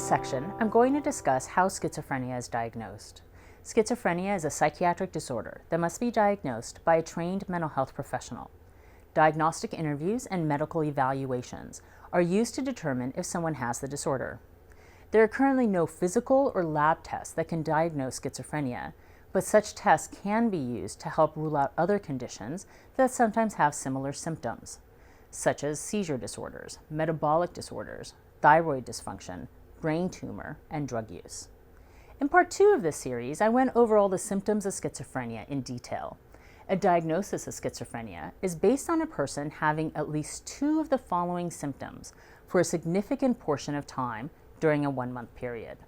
section, I'm going to discuss how schizophrenia is diagnosed. Schizophrenia is a psychiatric disorder that must be diagnosed by a trained mental health professional. Diagnostic interviews and medical evaluations are used to determine if someone has the disorder. There are currently no physical or lab tests that can diagnose schizophrenia, but such tests can be used to help rule out other conditions that sometimes have similar symptoms, such as seizure disorders, metabolic disorders, thyroid dysfunction, brain tumor, and drug use. In part 2 of this series, I went over all the symptoms of schizophrenia in detail. A diagnosis of schizophrenia is based on a person having at least 2 of the following symptoms for a significant portion of time during a 1-month period: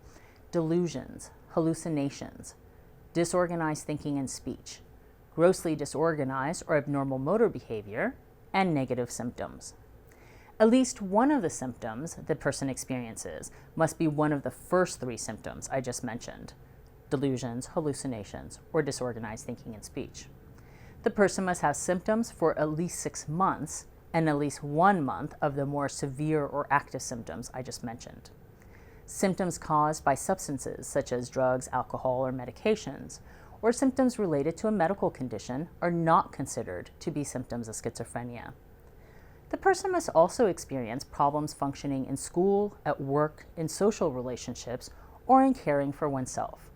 delusions, hallucinations, disorganized thinking and speech, grossly disorganized or abnormal motor behavior, and negative symptoms. At least one of the symptoms the person experiences must be one of the first 3 symptoms I just mentioned: delusions, hallucinations, or disorganized thinking and speech. The person must have symptoms for at least 6 months and at least 1 month of the more severe or active symptoms I just mentioned. Symptoms caused by substances such as drugs, alcohol, or medications, or symptoms related to a medical condition are not considered to be symptoms of schizophrenia. The person must also experience problems functioning in school, at work, in social relationships, or in caring for oneself.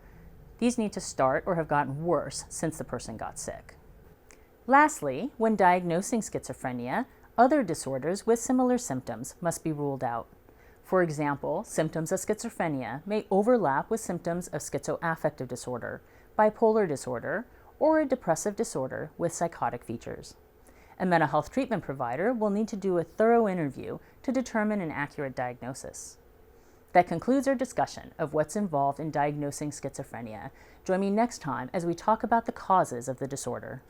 These need to start or have gotten worse since the person got sick. Lastly, when diagnosing schizophrenia, other disorders with similar symptoms must be ruled out. For example, symptoms of schizophrenia may overlap with symptoms of schizoaffective disorder, bipolar disorder, or a depressive disorder with psychotic features. A mental health treatment provider will need to do a thorough interview to determine an accurate diagnosis. That concludes our discussion of what's involved in diagnosing schizophrenia. Join me next time as we talk about the causes of the disorder.